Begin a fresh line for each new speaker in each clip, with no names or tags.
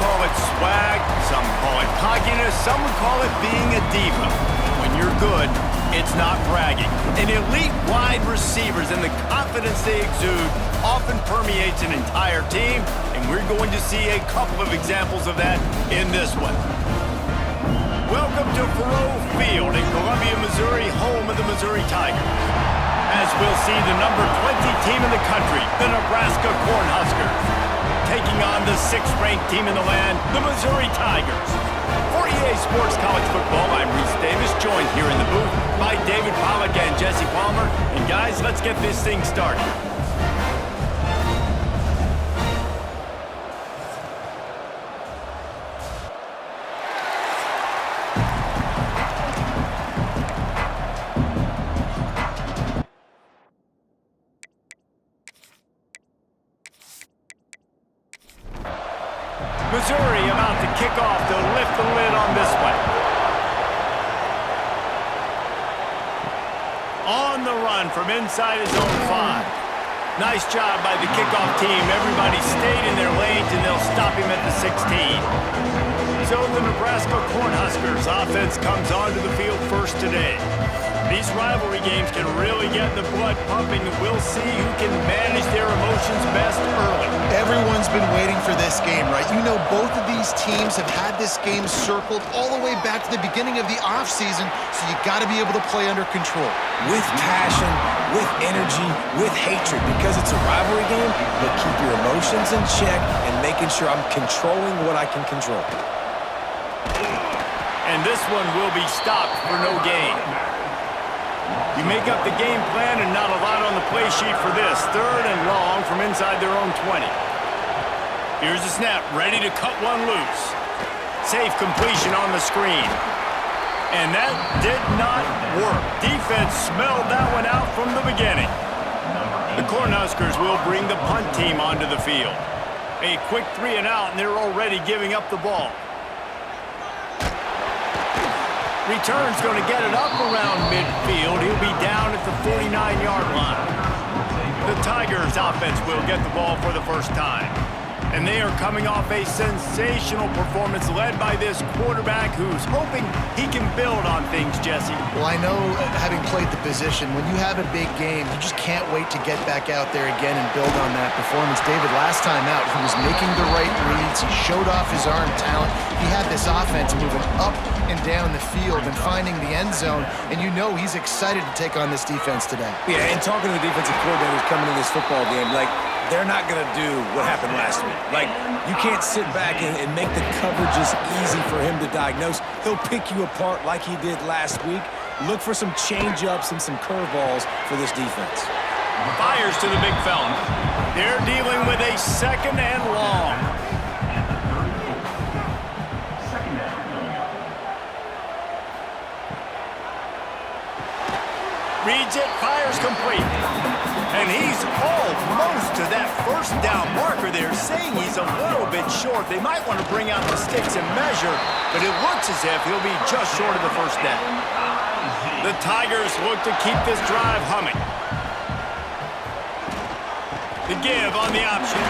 call it swag, some call it cockiness, some would call it being a diva. When you're good, it's not bragging. And elite wide receivers and the confidence they exude often permeates an entire team, and we're going to see a couple of examples of that in this one. Welcome to Faurot Field in Columbia, Missouri, home of the Missouri Tigers. As we'll see the number 20 team in the country, the Nebraska Cornhuskers, taking on the 6th-ranked team in the land, the Missouri Tigers. For EA Sports College Football, I'm Reese Davis, joined here in the booth by David Pollack and Jesse Palmer. And guys, let's get this thing started. Missouri about to kick off to lift the lid on this one. On the run from inside his own 5. Nice job by the kickoff team. Everybody stayed in their lanes, and they'll stop him at the 16. So the Nebraska Cornhuskers offense comes onto the field first today. These rivalry games can really get the blood pumping, and we'll see who can manage their emotions best early.
Everyone's been waiting for this game, right? You know, both of these teams have had this game circled all the way back to the beginning of the offseason, so you got to be able to play under control.
With passion, with energy, with hatred, because it's a rivalry game, but keep your emotions in check and making sure I'm controlling what I can control.
And this one will be stopped for no gain. You make up the game plan and not a lot on the play sheet for this. 3rd and long from inside their own 20. Here's the snap, ready to cut one loose. Safe completion on the screen. And that did not work. Defense smelled that one out from the beginning. The Cornhuskers will bring the punt team onto the field. A quick 3 and out, and they're already giving up the ball. Return's going to get it up around midfield. He'll be down at the 49-yard line. The Tigers offense will get the ball for the first time. And they are coming off a sensational performance led by this quarterback who's hoping he can build on things, Jesse.
Well, I know, having played the position, when you have a big game, you just can't wait to get back out there again and build on that performance. David, last time out, he was making the right reads. He showed off his arm talent. He had this offense moving up and down the field and finding the end zone, and you know he's excited to take on this defense today.
Yeah, and talking to the defensive coordinators coming into this football game, they're not going to do what happened last week. You can't sit back and make the coverages easy for him to diagnose. He'll pick you apart like he did last week. Look for some change-ups and some curveballs for this defense.
Fires to the big fella. They're dealing with a 2nd and long. Reads it, fires complete. And he's almost to that first down marker there, saying he's a little bit short. They might want to bring out the sticks and measure, but it looks as if he'll be just short of the first down. The Tigers look to keep this drive humming. The give on the option.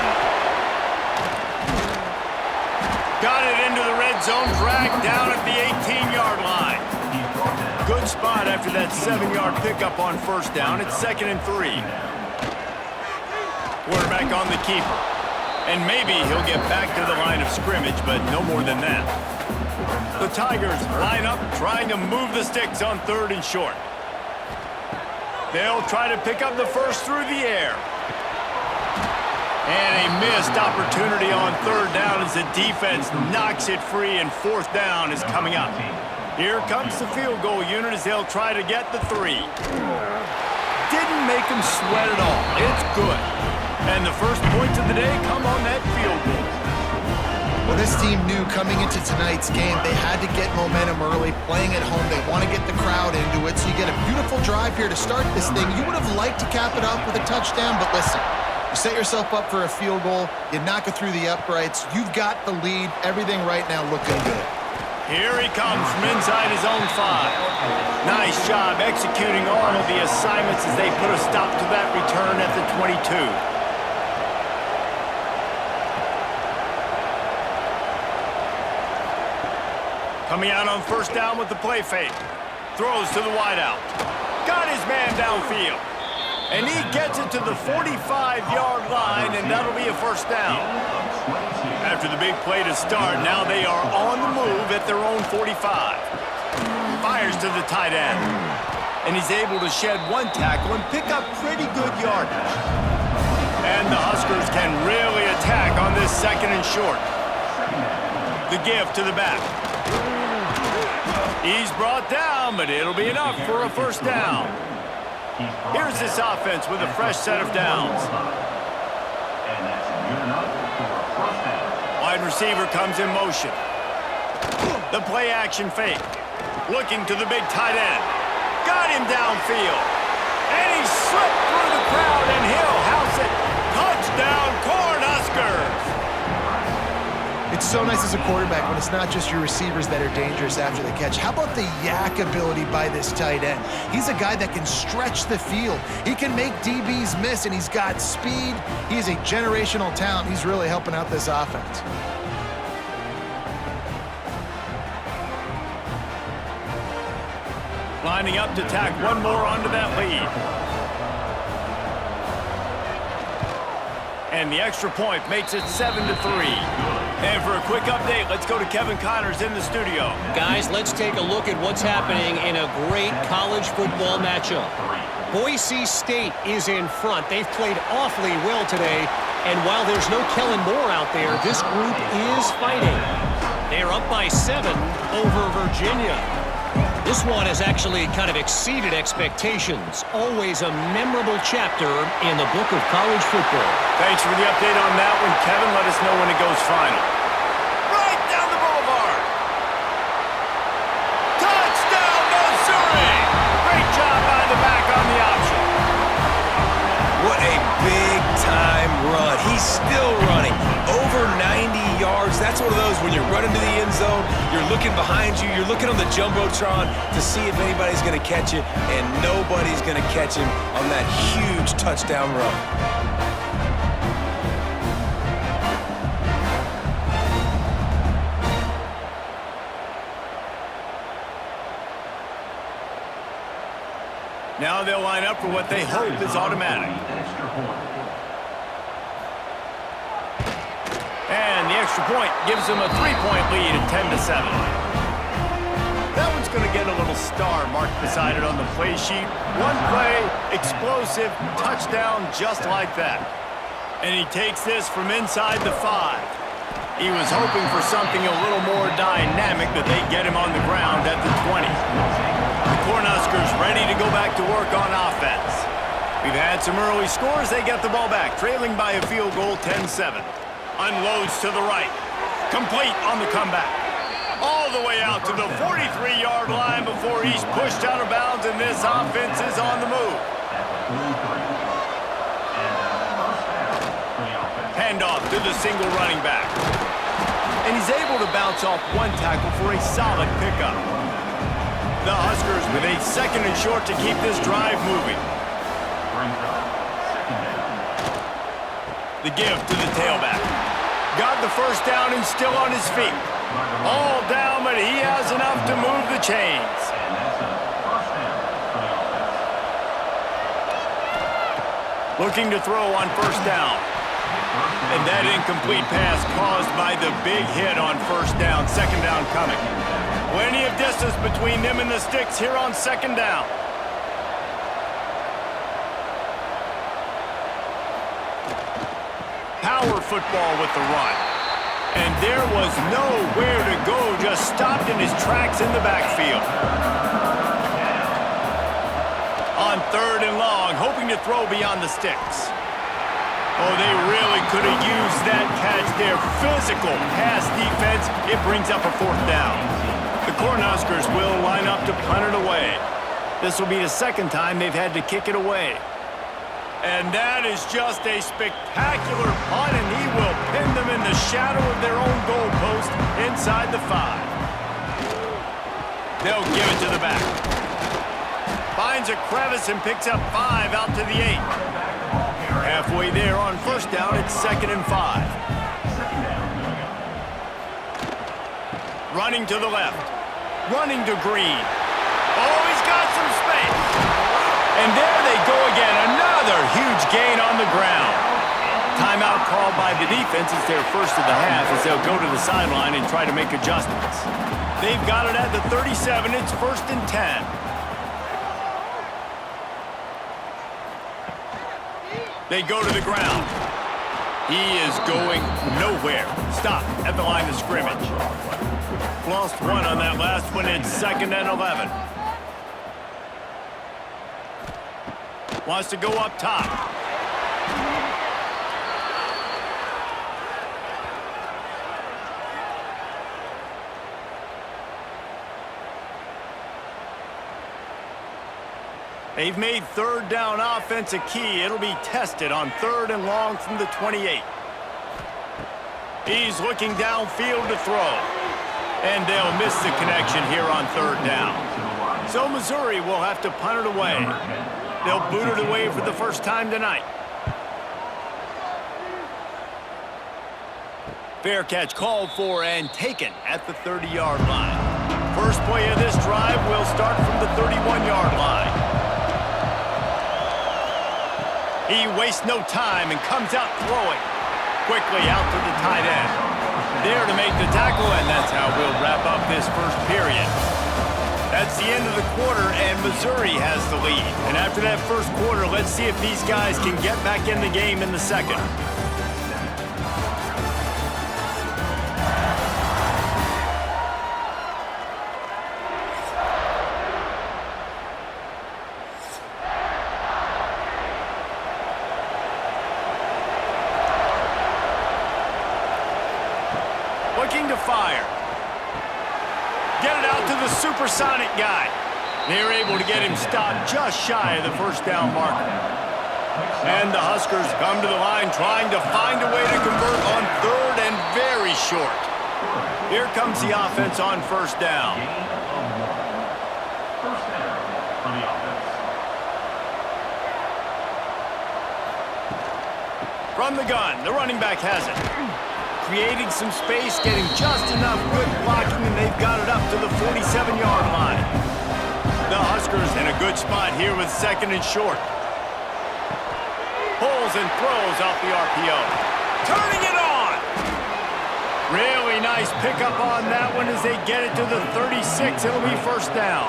Got it into the red zone, dragged down at the 18-yard line. Good spot after that 7-yard pickup on first down. It's 2nd and 3. Quarterback on the keeper. And maybe he'll get back to the line of scrimmage, but no more than that. The Tigers line up, trying to move the sticks on 3rd and short. They'll try to pick up the first through the air. And a missed opportunity on 3rd down as the defense knocks it free, and 4th down is coming up. Here comes the field goal unit as they'll try to get the 3. Didn't make them sweat at all. It's good. And the first points of the day come on that field goal.
Well, this team knew coming into tonight's game they had to get momentum early, playing at home. They want to get the crowd into it, so you get a beautiful drive here to start this thing. You would have liked to cap it off with a touchdown, but listen, you set yourself up for a field goal, you knock it through the uprights, you've got the lead, everything right now looking good.
Here he comes from inside his own 5. Nice job executing all of the assignments as they put a stop to that return at the 22. Coming out on first down with the play fake. Throws to the wideout. Got his man downfield. And he gets it to the 45-yard line, and that'll be a first down. After the big play to start, now they are on the move at their own 45. Fires to the tight end. And he's able to shed one tackle and pick up pretty good yardage. And the Huskers can really attack on this second and short. The give to the back. He's brought down, but it'll be enough for a first down. Here's this offense with a fresh set of downs. Wide receiver comes in motion. The play action fake. Looking to the big tight end. Got him downfield. And he slipped through the crowd, and he'll house it. Touchdown, Cornhuskers!
It's so nice as a quarterback when it's not just your receivers that are dangerous after the catch. How about the yak ability by this tight end? He's a guy that can stretch the field. He can make DBs miss, and he's got speed. He is a generational talent. He's really helping out this offense.
Lining up to tack one more onto that lead. And the extra point makes it 7-3. And for a quick update, let's go to Kevin Connors in the studio.
Guys, let's take a look at what's happening in a great college football matchup. Boise State is in front. They've played awfully well today. And while there's no Kellen Moore out there, this group is fighting. They're up by 7 over Virginia. This one has actually kind of exceeded expectations. Always a memorable chapter in the book of college football.
Thanks for the update on that one, Kevin. Let us know when it goes final. Right down the boulevard. Touchdown, Missouri! Great job by the back on the option.
What a big-time run. He's still running. Over 90 yards. That's one of those when you're running to the end zone, you're looking behind you, you're looking on the Jumbotron to see if anybody's going to catch it, and nobody's going to catch him on that huge touchdown run.
Now they'll line up for what they hope is automatic. And the extra point gives them a 3-point lead at 10-7. That one's going to get a little star marked beside it on the play sheet. One play, explosive, touchdown just like that. And he takes this from inside the 5. He was hoping for something a little more dynamic, but they get him on the ground at the 20. The Cornhuskers ready to go back to work on offense. We've had some early scores. They get the ball back, trailing by a field goal 10-7. Unloads to the right. Complete on the comeback. All the way out to the 43-yard line before he's pushed out of bounds, and this offense is on the move. Handoff to the single running back. And he's able to bounce off one tackle for a solid pickup. The Huskers with a second and short to keep this drive moving. The give to the tailback. Got the first down and still on his feet. All down, but he has enough to move the chains. Looking to throw on first down. And that incomplete pass caused by the big hit on first down. Second down coming. Plenty of distance between them and the sticks here on second down. Power football with the run. And there was nowhere to go, just stopped in his tracks in the backfield. On third and long, hoping to throw beyond the sticks. Oh, they really could have used that catch there. Physical pass defense, it brings up a fourth down. The Cornhuskers will line up to punt it away. This will be the second time they've had to kick it away. And that is just a spectacular punt, and he will pin them in the shadow of their own goalpost inside the 5. They'll give it to the back. Finds a crevice and picks up 5 out to the 8. Halfway there on first down, it's 2nd and 5. Running to the left. running to Green. Oh, he's got some space. And there they go again. Another huge gain on the ground. Timeout called by the defense. It's their first of the half as they'll go to the sideline and try to make adjustments. They've got it at the 37. It's 1st and 10. They go to the ground. He is going nowhere. Stop at the line of scrimmage. Lost one on that last one. It's 2nd and 11. Wants to go up top. They've made 3rd down offense a key. It'll be tested on 3rd and long from the 28. He's looking downfield to throw. And they'll miss the connection here on 3rd down. So Missouri will have to punt it away. They'll boot it away for the first time tonight. Fair catch called for and taken at the 30-yard line. First play of this drive will start from the 31-yard line. He wastes no time and comes out throwing. Quickly out to the tight end. There to make the tackle, and that's how we'll wrap up this first period. That's the end of the quarter, and Missouri has the lead. And after that first quarter, let's see if these guys can get back in the game in the second. Looking to fire. Get it out to the supersonic guy. They're able to get him stopped just shy of the first down marker. And the Huskers come to the line trying to find a way to convert on 3rd and very short. Here comes the offense on 1st down. From the gun, the running back has it. Creating some space, getting just enough good blocking, and they've got it up to the 47-yard line. The Huskers in a good spot here with 2nd and short. Pulls and throws off the RPO. Turning it on! Really nice pickup on that one as they get it to the 36. It'll be 1st down.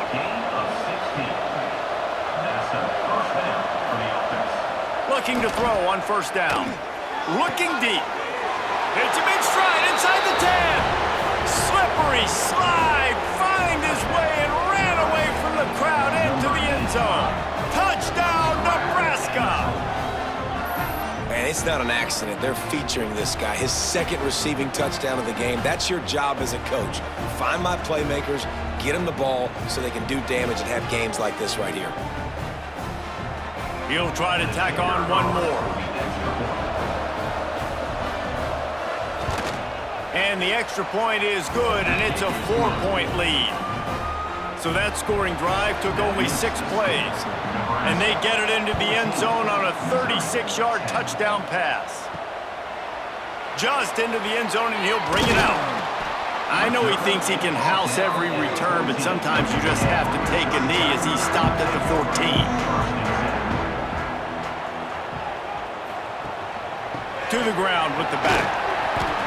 Looking to throw on 1st down. Looking deep. It's a big stride inside the 10. Slippery slide. Find his way and ran away from the crowd into the end zone. Touchdown, Nebraska.
Man, it's not an accident. They're featuring this guy. His 2nd receiving touchdown of the game. That's your job as a coach. Find my playmakers, get them the ball so they can do damage and have games like this right here.
He'll try to tack on one more. And the extra point is good, and it's a 4-point lead. So that scoring drive took only 6 plays. And they get it into the end zone on a 36-yard touchdown pass. Just into the end zone, and he'll bring it out. I know he thinks he can house every return, but sometimes you just have to take a knee as he stopped at the 14. To the ground with the back.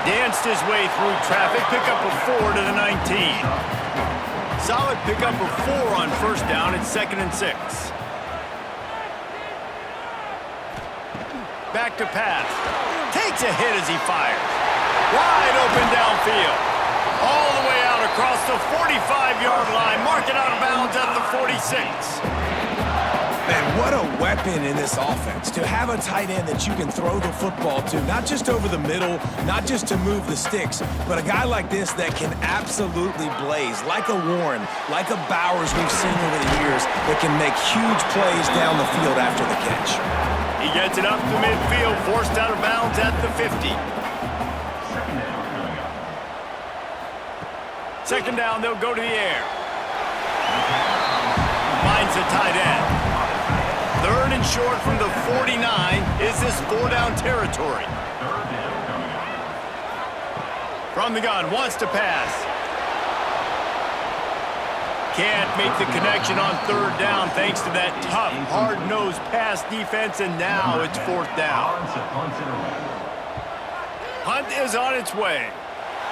Danced his way through traffic, pick up a 4 to the 19. Solid pickup of 4 on 1st down. It's 2nd and 6. Back to pass. Takes a hit as he fires. Wide open downfield. All the way out across the 45-yard line. Mark it out of bounds at the 46.
Man, what a weapon in this offense. To have a tight end that you can throw the football to, not just over the middle, not just to move the sticks, but a guy like this that can absolutely blaze, like a Warren, like a Bowers we've seen over the years, that can make huge plays down the field after the catch.
He gets it up to midfield, forced out of bounds at the 50. 2nd down, they'll go to the air. Finds the tight end. 3rd and short from the 49. Is this 4-down territory? From the gun, wants to pass. can't make the connection on third down thanks to that tough, hard-nosed pass defense, and now it's fourth down. Hunt is on its way.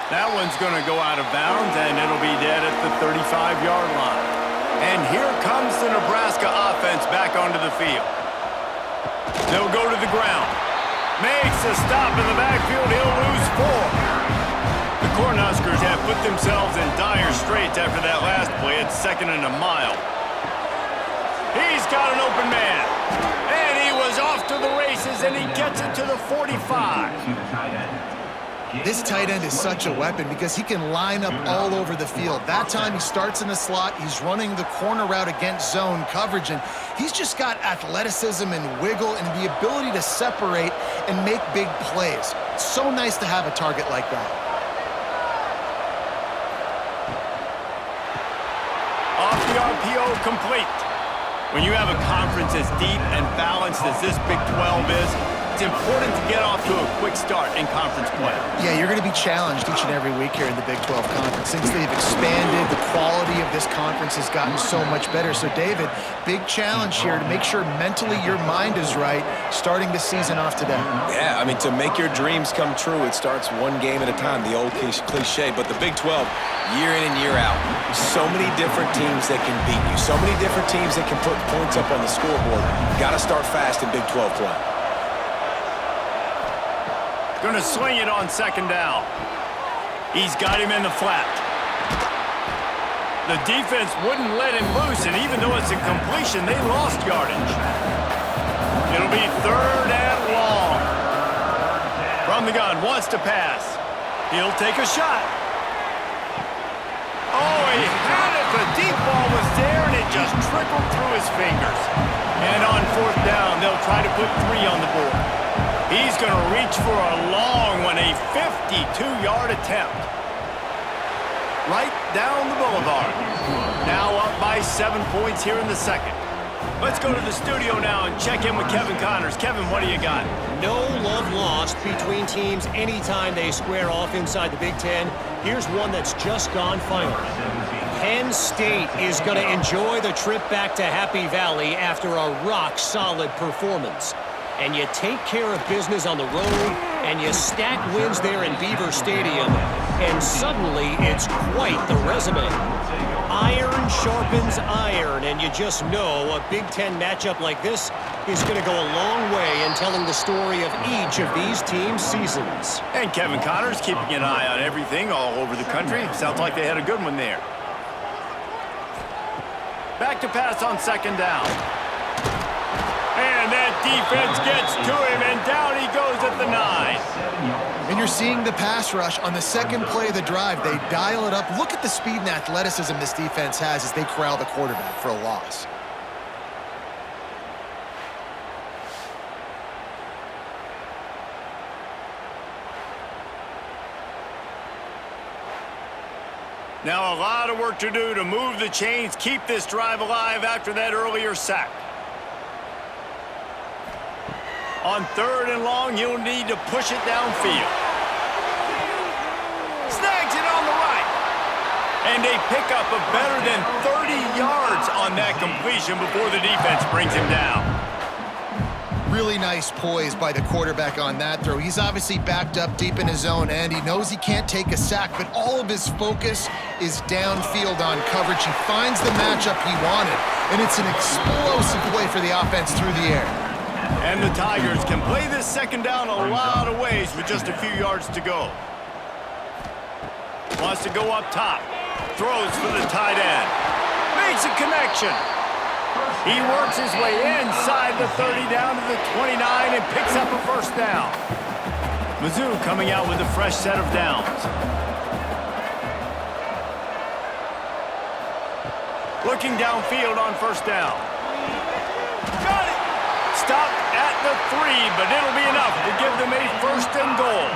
That one's going to go out of bounds, and it'll be dead at the 35-yard line. And here comes the Nebraska offense back onto the field. They'll go to the ground. Makes a stop in the backfield. He'll lose 4. The Cornhuskers have put themselves in dire straits after that last play at 2nd and a mile. He's got an open man. And he was off to the races, and he gets it to the 45.
This tight end is such a weapon because he can line up all over the field. That time he starts in the slot, he's running the corner route against zone coverage, and he's just got athleticism and wiggle and the ability to separate and make big plays. It's so nice to have a target like that.
Off the RPO, complete. When you have a conference as deep and balanced as this Big 12 is, it's important to get off to a quick start in conference play.
Yeah, you're going to be challenged each and every week here in the Big 12 Conference. Since they've expanded, the quality of this conference has gotten so much better. So, David, big challenge here to make sure mentally your mind is right starting the season off today.
Yeah, I mean, to make your dreams come true, it starts one game at a time, the old cliche. But the Big 12, year in and year out, so many different teams that can beat you, so many different teams that can put points up on the scoreboard. Got to start fast in Big 12 play.
Going to sling it on 2nd down. He's got him in the flat. The defense wouldn't let him loose, and even though it's a completion, they lost yardage. It'll be 3rd and long. From the gun, wants to pass. He'll take a shot. Oh, he had it. The deep ball was there, and it just trickled through his fingers. And on 4th down, they'll try to put 3 on the board. He's going to reach for a long one, a 52-yard attempt. Right down the boulevard. Now up by 7 points here in the second. Let's go to the studio now and check in with Kevin Connors. Kevin, what do you got?
No love lost between teams anytime they square off inside the Big Ten. Here's one that's just gone final. Penn State is going to enjoy the trip back to Happy Valley after a rock-solid performance. And you take care of business on the road, and you stack wins there in Beaver Stadium, and suddenly it's quite the resume. Iron sharpens iron, and you just know a Big Ten matchup like this is going to go a long way in telling the story of each of these teams' seasons.
And Kevin Connors keeping an eye on everything all over the country. Sounds like they had a good one there. Back to pass on 2nd down. And that defense gets to him, and down he goes at the 9.
And you're seeing the pass rush on the second play of the drive. They dial it up. Look at the speed and athleticism this defense has as they corral the quarterback for a loss.
Now a lot of work to do to move the chains, keep this drive alive after that earlier sack. On 3rd and long, you'll need to push it downfield. Snags it on the right. And they pick up a better than 30 yards on that completion before the defense brings him down.
Really nice poise by the quarterback on that throw. He's obviously backed up deep in his own end. He knows he can't take a sack, but all of his focus is downfield on coverage. He finds the matchup he wanted, and it's an explosive play for the offense through the air.
And the Tigers can play this 2nd down a lot of ways with just a few yards to go. Wants to go up top. Throws for the tight end. Makes a connection. He works his way inside the 30 down to the 29 and picks up a 1st down. Mizzou coming out with a fresh set of downs. Looking downfield on 1st down. Got it! Stopped at the 3, but it'll be enough to give them a 1st and goal.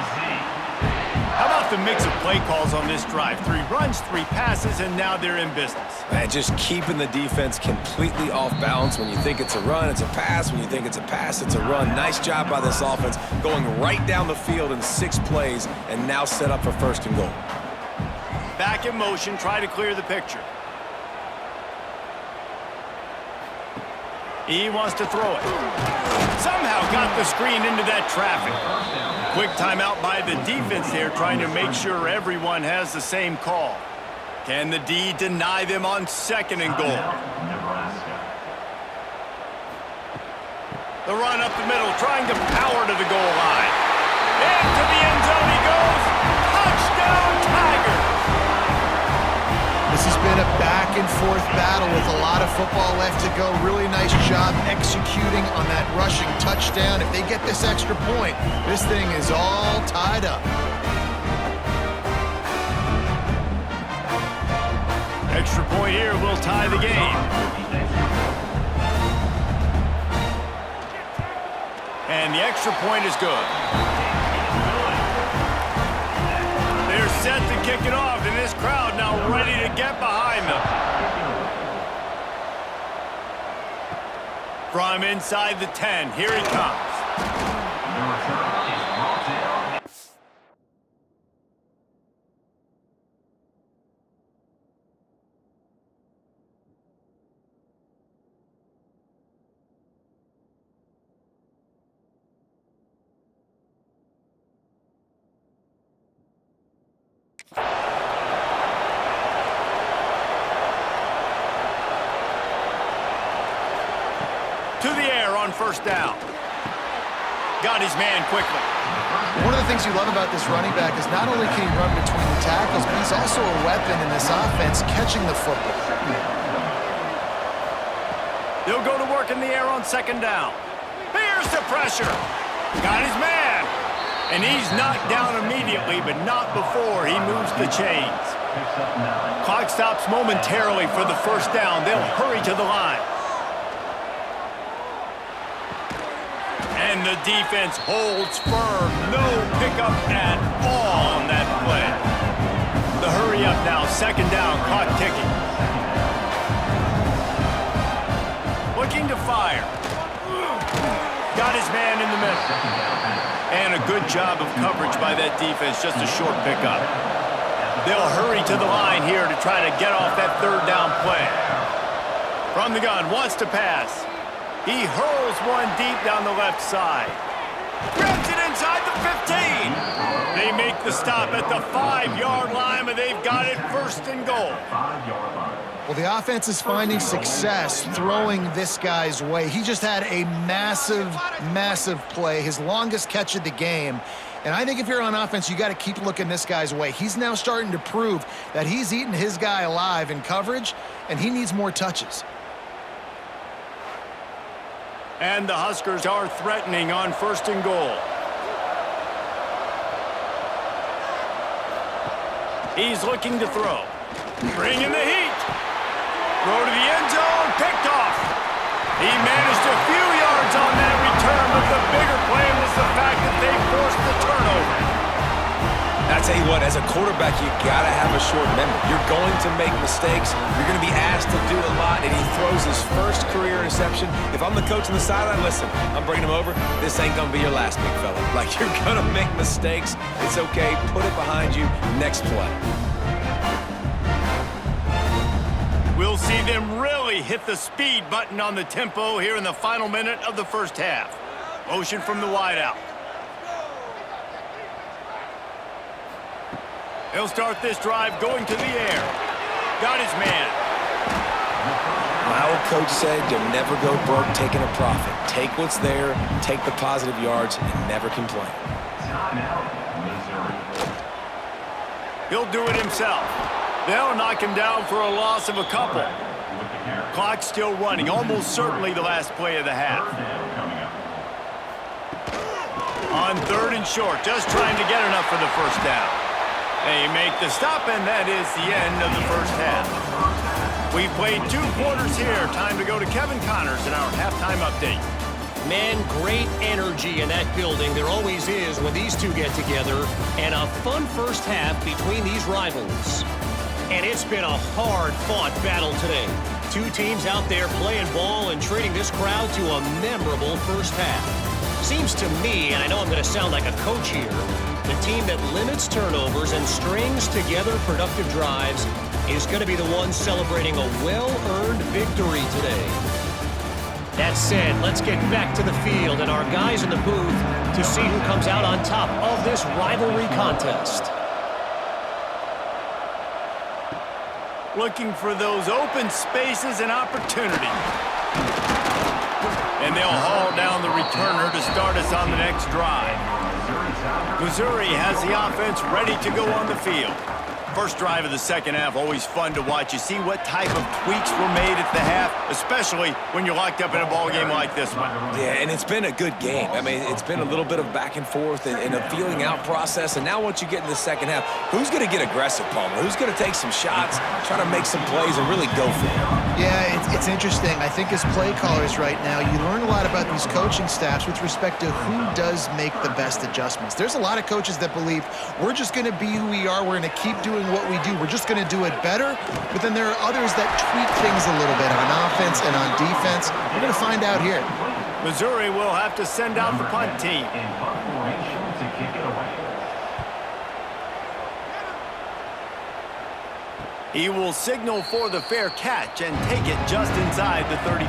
How about the mix of play calls on this drive? 3 runs, 3 passes, and now they're in business.
Man, just keeping the defense completely off balance. When you think it's a run, it's a pass. When you think it's a pass, it's a run. Nice job by this offense, going right down the field in 6 plays, and now set up for 1st and goal.
Back in motion, try to clear the picture. He wants to throw it. Somehow got the screen into that traffic. Quick timeout by the defense there, trying to make sure everyone has the same call. Can the D deny them on 2nd and goal? The run up the middle, trying to power to the goal line. Into the end zone he goes. Touchdown, Tigers!
This has been a back-and-forth battle with a lot of football left to go. Really nice job executing on that rushing touchdown. If they get this extra point, this thing is all tied up.
Extra point here will tie the game. And the extra point is good. They're set to kick it off, and this crowd now ready to get behind them. From inside the 10, here he comes. To the air on 1st down. Got his man quickly.
One of the things you love about this running back is not only can he run between the tackles, but he's also a weapon in this offense catching the football.
They'll go to work in the air on 2nd down. Here's the pressure. Got his man. And he's knocked down immediately, but not before he moves the chains. Clock stops momentarily for the 1st down. They'll hurry to the line. And the defense holds firm. No pickup at all on that play. The hurry up now. 2nd down. Clock ticking. Looking to fire. Got his man in the middle. And a good job of coverage by that defense. Just a short pickup. They'll hurry to the line here to try to get off that 3rd down play. From the gun. Wants to pass. He hurls one deep down the left side. Grabs it inside the 15. They make the stop at the 5-yard line, but they've got it 1st and goal.
Well, the offense is finding success throwing this guy's way. He just had a massive, massive play, his longest catch of the game. And I think if you're on offense, you got to keep looking this guy's way. He's now starting to prove that he's eating his guy alive in coverage, and he needs more touches.
And the Huskers are threatening on 1st and goal. He's looking to throw. Bringing the heat. Throw to the end zone. Picked off. He managed a few yards on that return, but the bigger play was the fact that they forced the turnover.
I tell you what, as a quarterback, you gotta have a short memory. You're going to make mistakes. You're going to be asked to do a lot, and he throws his first career interception. If I'm the coach on the sideline, listen, I'm bringing him over. This ain't going to be your last, big fella. Like, you're going to make mistakes. It's okay. Put it behind you. Next play.
We'll see them really hit the speed button on the tempo here in the final minute of the 1st half. Motion from the wideout. He'll start this drive going to the air. Got his man.
My old coach said you'll never go broke taking a profit. Take what's there, take the positive yards, and never complain.
He'll do it himself. They'll knock him down for a loss of a couple. Clock's still running, almost certainly the last play of the half. On 3rd and short, just trying to get enough for the 1st down. They make the stop, and that is the end of the 1st half. We've played 2 quarters here. Time to go to Kevin Connors in our halftime update.
Man, great energy in that building. There always is when these two get together. And a fun 1st half between these rivals. And it's been a hard-fought battle today. 2 teams out there playing ball and treating this crowd to a memorable 1st half. Seems to me, and I know I'm going to sound like a coach here, the team that limits turnovers and strings together productive drives is going to be the one celebrating a well-earned victory today. That said, let's get back to the field and our guys in the booth to see who comes out on top of this rivalry contest.
Looking for those open spaces and opportunity. And they'll haul down the returner to start us on the next drive. Missouri has the offense ready to go on the field. First drive of the second half, always fun to watch. You see what type of tweaks were made at the half, especially when you're locked up in a ball game like this one.
Yeah, and it's been a good game. I mean, it's been a little bit of back and forth and a feeling out process. And now once you get in the second half, who's going to get aggressive, Palmer? Who's going to take some shots, try to make some plays, and really go for it?
Yeah, it's interesting. I think as play callers right now, you learn a lot about these coaching staffs with respect to who does make the best adjustments. There's a lot of coaches that believe we're just going to be who we are. We're going to keep doing what we do. We're just going to do it better. But then there are others that tweak things a little bit on offense and on defense. We're going to find out here.
Missouri will have to send out the punt team. He will signal for the fair catch and take it just inside the 35.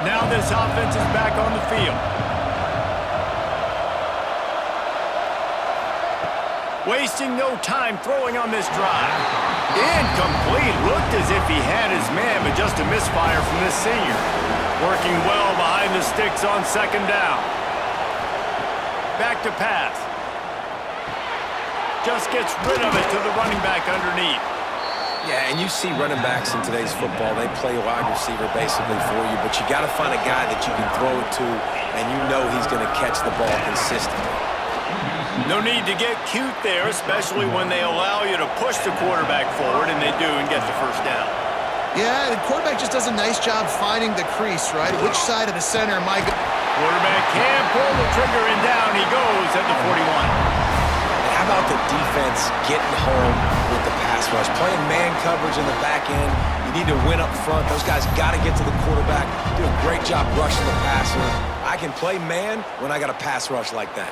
Now this offense is back on the field. Wasting no time throwing on this drive. Incomplete. Looked as if he had his man, but just a misfire from this senior. Working well behind the sticks on second down. Back to pass. Just gets rid of it to the running back underneath.
Yeah, and you see running backs in today's football, they play wide receiver basically for you, but you got to find a guy that you can throw it to, and you know he's going to catch the ball consistently.
No need to get cute there, especially when they allow you to push the quarterback forward, and they do, and get the first down.
Yeah, the quarterback just does a nice job finding the crease, right? Which side of the center am I going?
Quarterback can pull the trigger, and down he goes at the 41.
How about the defense getting home with the pass rush? Playing man coverage in the back end. You need to win up front. Those guys got to get to the quarterback. Do a great job rushing the passer. I can play man when I got a pass rush like that.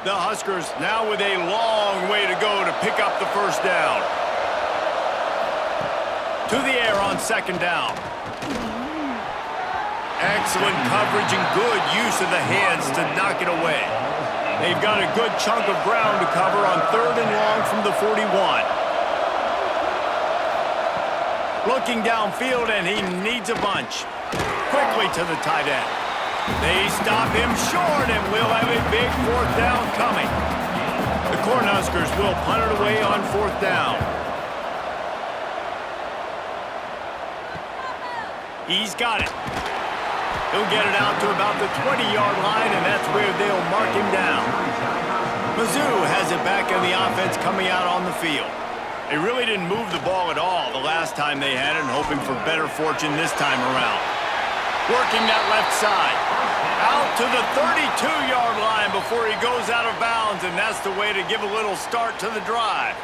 The Huskers now with a long way to go to pick up the first down. To the air on second down. Excellent coverage and good use of the hands to knock it away. They've got a good chunk of ground to cover on third and long from the 41. Looking downfield, and he needs a bunch. Quickly to the tight end. They stop him short, and we'll have a big fourth down coming. The Cornhuskers will punt it away on fourth down. He's got it. He'll get it out to about the 20-yard line, and that's where they'll mark him down. Mizzou has it back in the offense coming out on the field. They really didn't move the ball at all the last time they had it, and hoping for better fortune this time around. Working that left side. Out to the 32-yard line before he goes out of bounds, and that's the way to give a little start to the drive.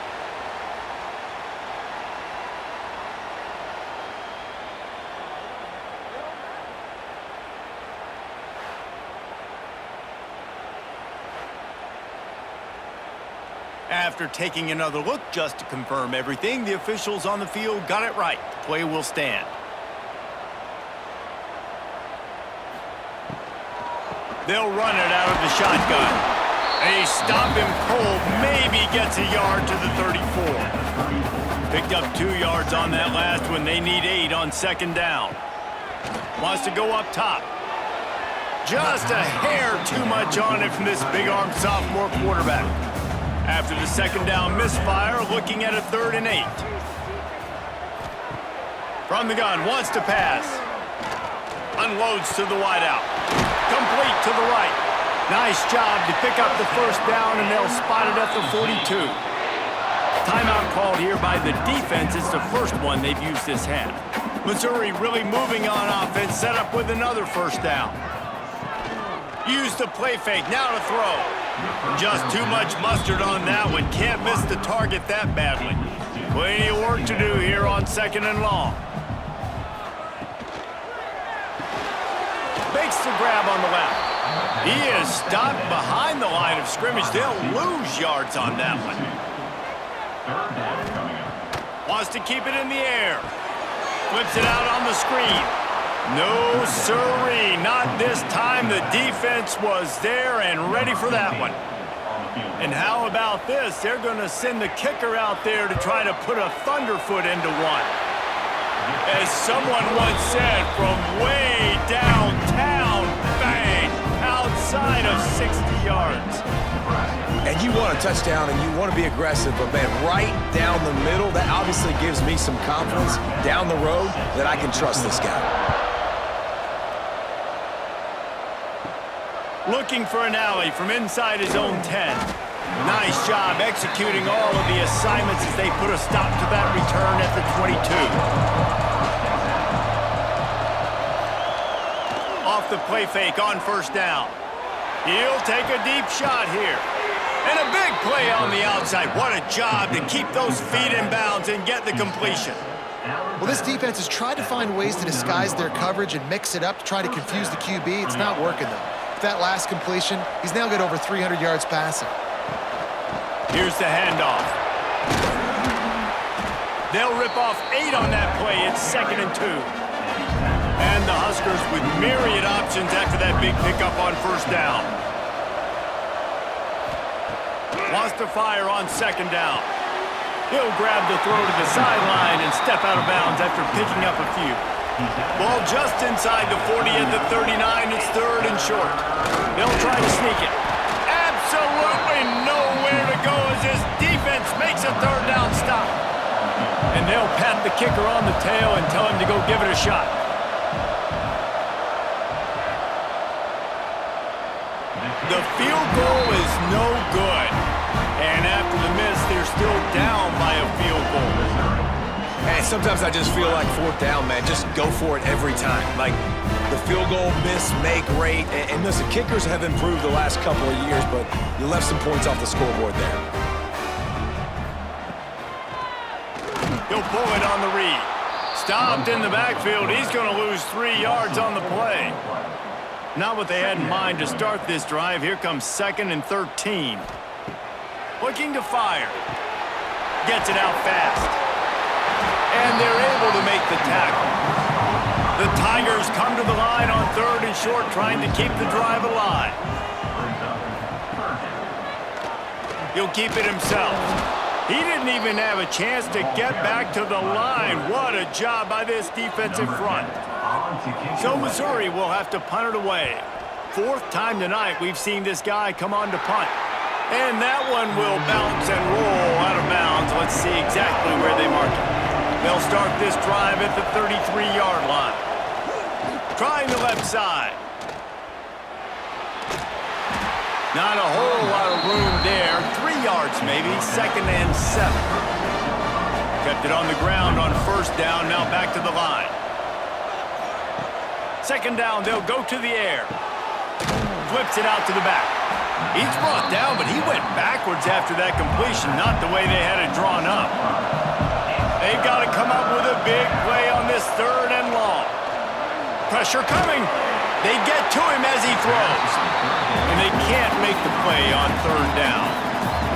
After taking another look just to confirm everything, the officials on the field got it right. The play will stand. They'll run it out of the shotgun. They stop him cold, maybe gets a yard to the 34. Picked up 2 yards on that last one. They need 8 on second down. Wants to go up top. Just a hair too much on it from this big-armed sophomore quarterback. After the second down misfire, looking at a 3rd and 8. From the gun, wants to pass. Unloads to the wideout. Complete to the right. Nice job to pick up the first down, and they'll spot it at the 42. Timeout called here by the defense. It's the first one they've used this half. Missouri really moving on offense, set up with another first down. Use the play fake, now to throw. Just too much mustard on that one. Can't miss the target that badly. Plenty of work to do here on second and long. Makes the grab on the left. He is stopped behind the line of scrimmage. They'll lose yards on that one. Wants to keep it in the air. Flips it out on the screen. No sirree, not this time. The defense was there and ready for that one. And how about this? They're going to send the kicker out there to try to put a thunderfoot into one. As someone once said, from way downtown, bang, outside of 60 yards.
And you want a touchdown and you want to be aggressive, but man, right down the middle, that obviously gives me some confidence down the road that I can trust this guy.
Looking for an alley from inside his own 10. Nice job executing all of the assignments as they put a stop to that return at the 22. Off the play fake on first down. He'll take a deep shot here. And a big play on the outside. What a job to keep those feet in bounds and get the completion.
Well, this defense has tried to find ways to disguise their coverage and mix it up to try to confuse the QB. It's not working, though. With that last completion, he's now got over 300 yards passing.
Here's the handoff. They'll rip off 8 on that play. It's 2nd and 2. And the Huskers with myriad options after that big pickup on first down. Wants to fire on 2nd down. He'll grab the throw to the sideline and step out of bounds after picking up a few. Ball just inside the 40 at the 39. It's 3rd and short. They'll try to sneak it. Absolutely nowhere to go as this defense makes a 3rd down stop. And they'll pat the kicker on the tail and tell him to go give it a shot. The field goal is no good. And after the miss, they're still down by a field goal.
And sometimes I just feel like 4th down, man. Just go for it every time. Like, the field goal, miss, make, great. And listen, kickers have improved the last couple of years, but you left some points off the scoreboard there.
He'll pull it on the read. Stopped in the backfield. He's going to lose 3 yards on the play. Not what they had in mind to start this drive. Here comes 2nd and 13. Looking to fire. Gets it out fast. And they're able to make the tackle. The Tigers come to the line on 3rd and short, trying to keep the drive alive. He'll keep it himself. He didn't even have a chance to get back to the line. What a job by this defensive front. So Missouri will have to punt it away. 4th time tonight we've seen this guy come on to punt. And that one will bounce and roll out of bounds. Let's see exactly where they mark it. They'll start this drive at the 33-yard line. Trying the left side. Not a whole lot of room there. 3 yards maybe. 2nd and 7. Kept it on the ground on first down. Now back to the line. 2nd down, they'll go to the air. Flips it out to the back. He's brought down, but he went backwards after that completion, not the way they had it drawn up. They've got to come up with a big play on this 3rd and long. Pressure coming. They get to him as he throws. And they can't make the play on 3rd down.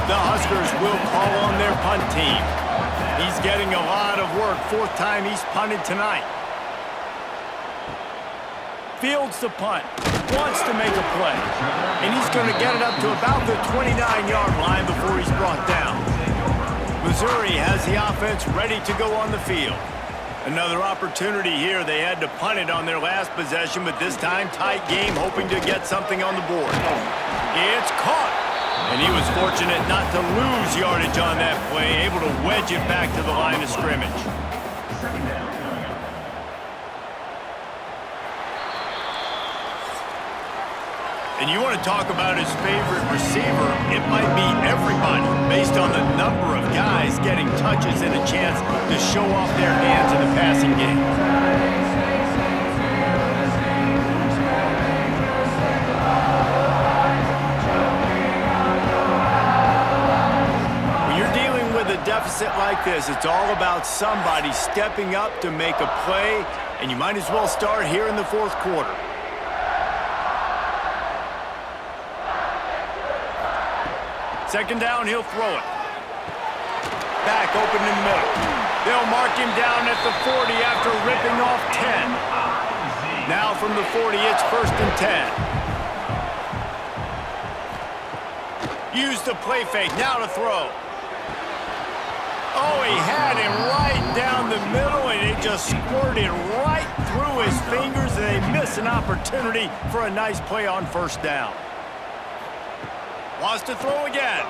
The Huskers will call on their punt team. He's getting a lot of work. 4th time he's punted tonight. Fields the punt, wants to make a play, and he's going to get it up to about the 29-yard line before he's brought down. Missouri has the offense ready to go on the field. Another opportunity here. They had to punt it on their last possession, but this time tight game, hoping to get something on the board. It's caught, and he was fortunate not to lose yardage on that play, able to wedge it back to the line of scrimmage. And you want to talk about his favorite receiver, it might be everybody based on the number of guys getting touches and a chance to show off their hands in the passing game. When you're dealing with a deficit like this, it's all about somebody stepping up to make a play, and you might as well start here in the 4th quarter. Second down, he'll throw it. Back open in the middle. They'll mark him down at the 40 after ripping off 10. Now from the 40, it's 1st and 10. Use the play fake, now to throw. Oh, he had him right down the middle, and it just squirted right through his fingers, and they miss an opportunity for a nice play on 1st down. Wants to throw again.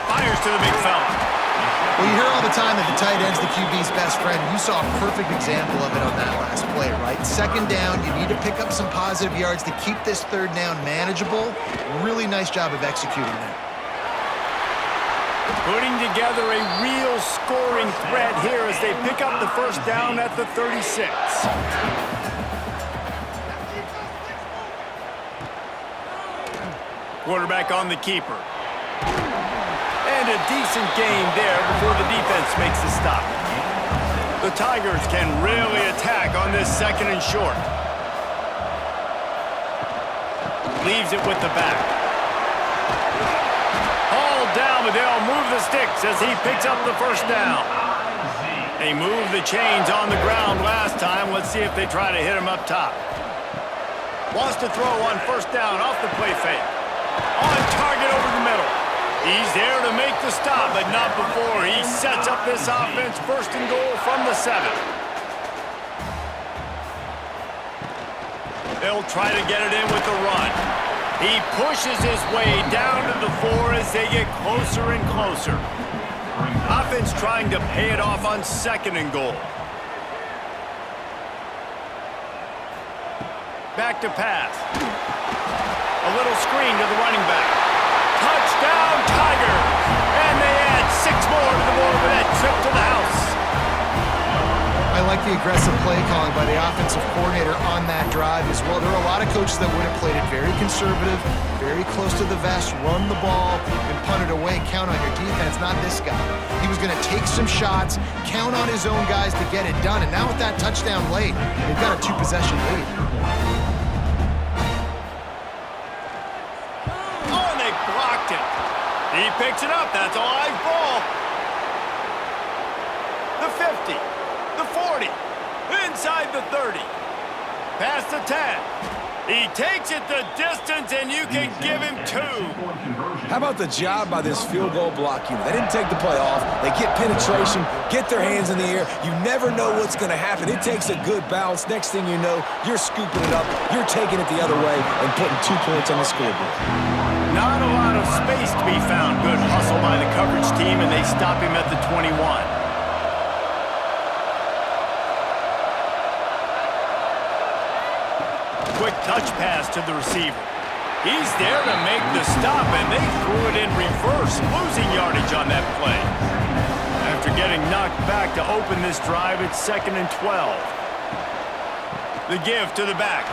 Fires to the big fella.
Well, you hear all the time that the tight end's the QB's best friend. You saw a perfect example of it on that last play, right? 2nd down, you need to pick up some positive yards to keep this 3rd down manageable. Really nice job of executing that.
Putting together a real scoring threat here as they pick up the 1st down at the 36. Quarterback on the keeper. And a decent gain there before the defense makes the stop. The Tigers can really attack on this 2nd and short. Leaves it with the back. Hauled down, but they'll move the sticks as he picks up the 1st down. They moved the chains on the ground last time. Let's see if they try to hit him up top. Wants to throw on 1st down off the play fake. On target over the middle. He's there to make the stop, but not before he sets up this offense. 1st and goal from the 7. They'll try to get it in with the run. He pushes his way down to the 4 as they get closer and closer. Offense trying to pay it off on 2nd and goal. Back to pass. A little screen to the running back. Touchdown, Tigers! And they add 6 more to the board with that trip to the house.
I like the aggressive play calling by the offensive coordinator on that drive as well. There are a lot of coaches that would have played it very conservative, very close to the vest, run the ball, and punt it away. Count on your defense, not this guy. He was going to take some shots, count on his own guys to get it done. And now with that touchdown late, they've got a 2-possession lead.
Blocked it. He picks it up. That's a live ball. The 50. The 40. Inside the 30. Past the 10. He takes it the distance, and you can give him 2.
How about the job by this field goal block unit? They didn't take the play off. They get penetration, get their hands in the air. You never know what's going to happen. It takes a good bounce. Next thing you know, you're scooping it up. You're taking it the other way and putting 2 points on the scoreboard.
Not a lot of space to be found. Good hustle by the coverage team, and they stop him at the 21. Quick touch pass to the receiver. He's there to make the stop, and they threw it in reverse, losing yardage on that play. After getting knocked back to open this drive, it's 2nd and 12. The give to the back.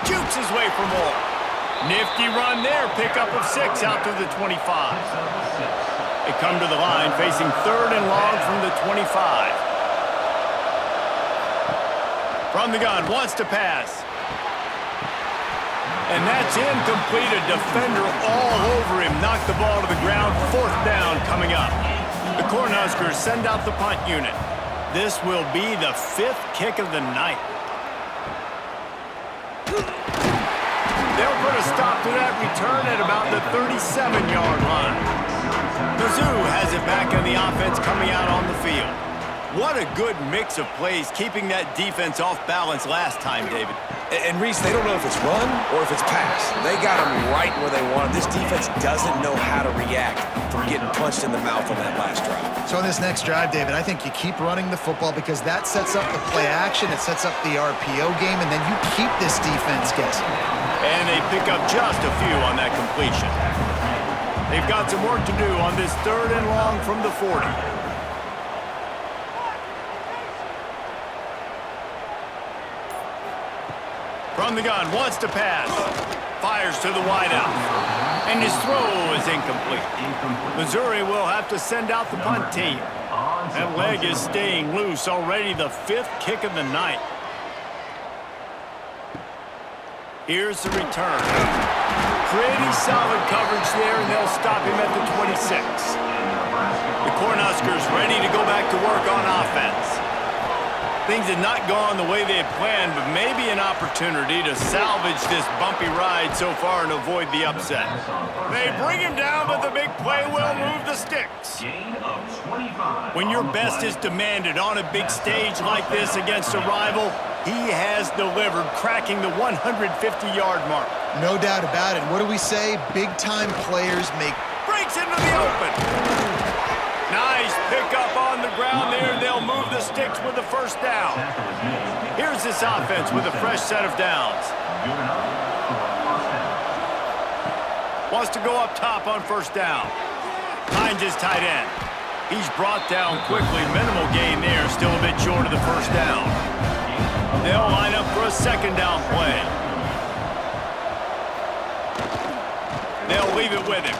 Jukes his way for more. Nifty run there, pickup of 6 out to the 25. They come to the line facing 3rd and long from the 25. From the gun, wants to pass. And that's incomplete. A defender all over him. Knocked the ball to the ground. 4th down coming up. The Cornhuskers send out the punt unit. This will be the 5th kick of the night. They'll put a stop to that return at about the 37-yard line. Mizzou has it back on the offense coming out on the field. What a good mix of plays, keeping that defense off balance last time, David.
And Reese, they don't know if it's run or if it's pass. They got them right where they want them. This defense doesn't know how to react from getting punched in the mouth on that last drive.
So on this next drive, David, I think you keep running the football because that sets up the play action, it sets up the RPO game, and then you keep this defense guessing.
And they pick up just a few on that completion. They've got some work to do on this 3rd and long from the 40. From the gun, wants to pass. Fires to the wideout. And his throw is incomplete. Missouri will have to send out the punt team. That leg is staying loose. Already the 5th kick of the night. Here's the return. Pretty solid coverage there, and they'll they'll stop him at the 26. The Cornhuskers ready to go back to work on offense. Things had not gone the way they had planned, but maybe an opportunity to salvage this bumpy ride so far and avoid the upset. They bring him down, but the big play will move the sticks. When your best is demanded on a big stage like this against a rival, he has delivered, cracking the 150-yard mark.
No doubt about it. What do we say? Big-time players make...
Breaks into the open. Nice pickup on the ground there. They'll move the sticks with the first down. Here's this offense with a fresh set of downs. Wants to go up top on first down. Finds his tight end. He's brought down quickly. Minimal gain there. Still a bit short of the first down. They'll line up for a second down play. They'll leave it with him.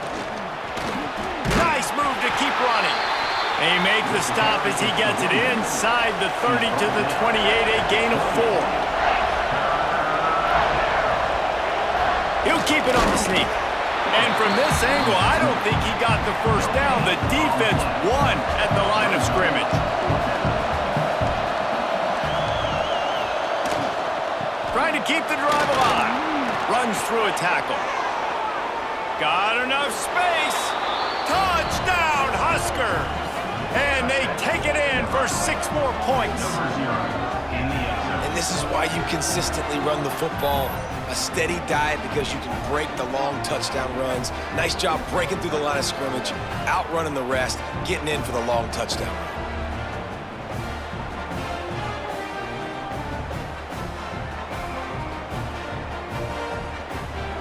Nice move to keep running. They make the stop as he gets it inside the 30 to the 28, a gain of 4. He'll keep it on the sneak. And from this angle, I don't think he got the first down. The defense won at the line of scrimmage. Trying to keep the drive alive. Runs through a tackle. Got enough space. Touchdown, Huskers! And they take it in for 6 more points.
And this is why you consistently run the football. A steady diet because you can break the long touchdown runs. Nice job breaking through the line of scrimmage, outrunning the rest, getting in for the long touchdown.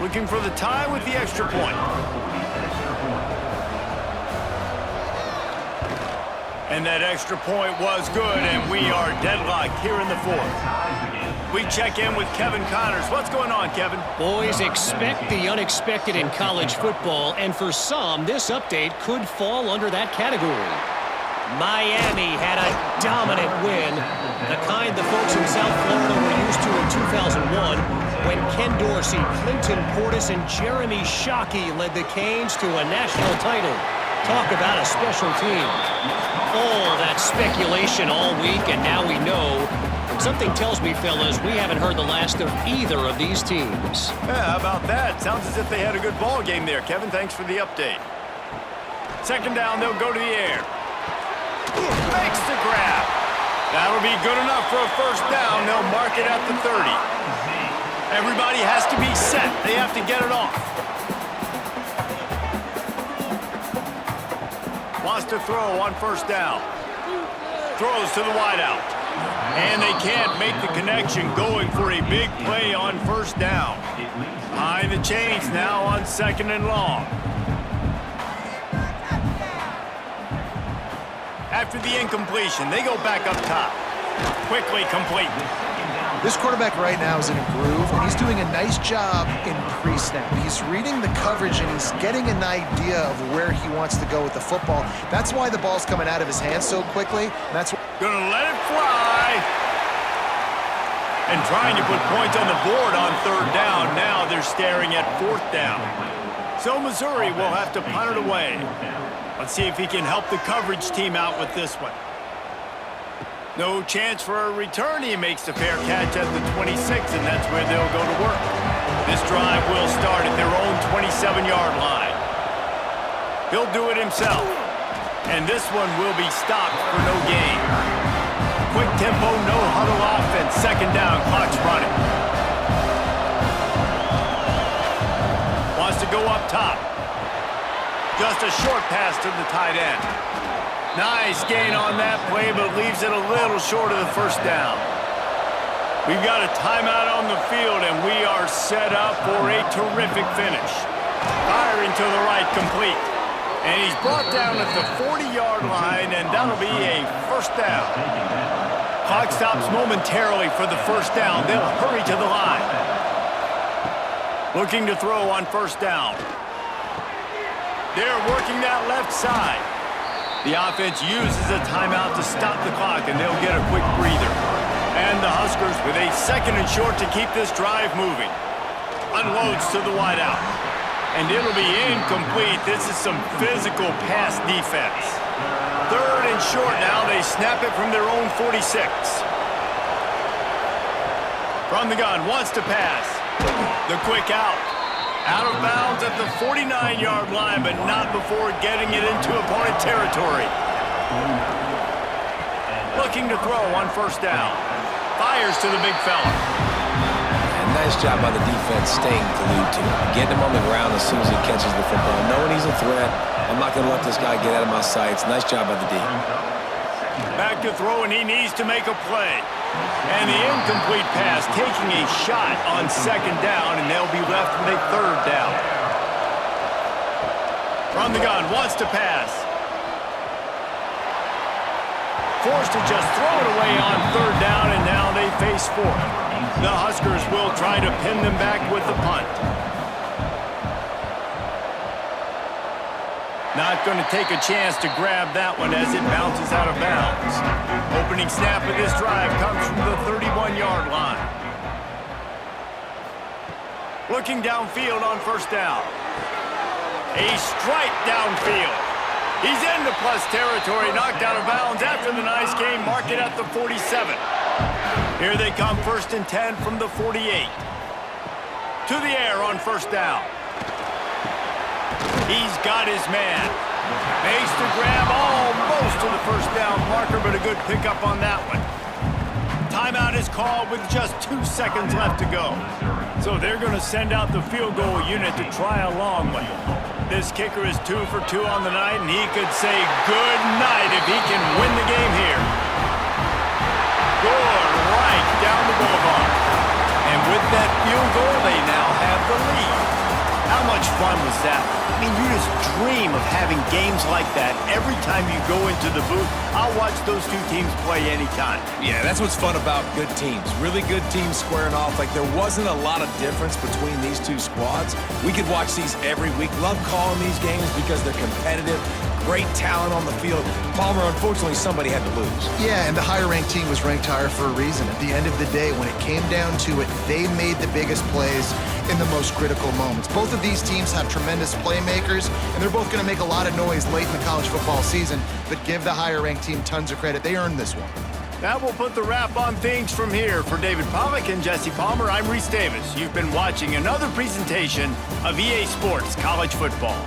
Looking for the tie with the extra point. And that extra point was good, and we are deadlocked here in the 4th. We check in with Kevin Connors. What's going on, Kevin?
Boys, expect the unexpected in college football, and for some, this update could fall under that category. Miami had a dominant win, the kind the folks in South Florida were used to in 2001, when Ken Dorsey, Clinton Portis, and Jeremy Shockey led the Canes to a national title. Talk about a special team. All that speculation all week, and now we know. Something tells me, fellas, we haven't heard the last of either of these teams.
Yeah, how about that? Sounds as if they had a good ball game there, Kevin. Thanks for the update. Second down, they'll go to the air. Makes the grab. That'll be good enough for a first down. They'll mark it at the 30. Everybody has to be set. They have to get it off. Wants to throw on first down. Throws to the wideout. And they can't make the connection, going for a big play on first down. Behind the chains now on 2nd and long. After the incompletion, they go back up top. Quickly complete.
This quarterback right now is in a groove, and he's doing a nice job in pre-snap. He's reading the coverage, and he's getting an idea of where he wants to go with the football. That's why the ball's coming out of his hands so quickly. And that's
gonna let it fly. And trying to put points on the board on 3rd down. Now they're staring at 4th down. So Missouri will have to punt it away. Let's see if he can help the coverage team out with this one. No chance for a return. He makes the fair catch at the 26, and that's where they'll go to work. This drive will start at their own 27-yard line. He'll do it himself. And this one will be stopped for no gain. Quick tempo, no huddle offense. 2nd down, clock's running. Wants to go up top. Just a short pass to the tight end. Nice gain on that play, but leaves it a little short of the first down. We've got a timeout on the field, and we are set up for a terrific finish. Firing to the right, complete. And he's brought down at the 40-yard line, and that'll be a first down. Clock stops momentarily for the first down. They'll hurry to the line. Looking to throw on first down. They're working that left side. The offense uses a timeout to stop the clock, and they'll get a quick breather. And the Huskers with a 2nd and short to keep this drive moving. Unloads to the wideout. And it'll be incomplete. This is some physical pass defense. 3rd and short now. They snap it from their own 46. From the gun, wants to pass. The quick out. Out of bounds at the 49-yard line, but not before getting it into opponent territory. Looking to throw on 1st down. Fires to the big fella.
And nice job by the defense staying glued to him. Getting him on the ground as soon as he catches the football. Knowing he's a threat, I'm not going to let this guy get out of my sights. Nice job by the D.
Back to throw, and he needs to make a play. And the incomplete pass taking a shot on 2nd down, and they'll be left with a 3rd down. From the gun, wants to pass. Forced to just throw it away on 3rd down, and now they face 4th. The Huskers will try to pin them back with the punt. Not going to take a chance to grab that one as it bounces out of bounds. Opening snap of this drive comes from the 31-yard line. Looking downfield on 1st down. A strike downfield. He's into plus territory, knocked out of bounds after the nice game. Mark it at the 47. Here they come, 1st and 10 from the 48. To the air on 1st down. He's got his man. Makes the grab almost to the 1st down marker, but a good pickup on that one. Timeout is called with just 2 seconds left to go. So they're going to send out the field goal unit to try a long one. This kicker is 2 for 2 on the night, and he could say good night if he can win the game here. Good right down the boulevard. And with that field goal, they now have the lead. How much fun was that? I mean, you just dream of having games like that every time you go into the booth. I'll watch those two teams play anytime.
Yeah, that's what's fun about good teams. Really good teams squaring off. Like, there wasn't a lot of difference between these two squads. We could watch these every week. Love calling these games because they're competitive. Great talent on the field. Palmer, unfortunately, somebody had to lose.
Yeah, and the higher-ranked team was ranked higher for a reason. At the end of the day, when it came down to it, they made the biggest plays in the most critical moments. Both of these teams have tremendous playmakers, and they're both going to make a lot of noise late in the college football season, but give the higher-ranked team tons of credit. They earned this one.
That will put the wrap on things from here. For David Pollack and Jesse Palmer, I'm Reese Davis. You've been watching another presentation of EA Sports College Football.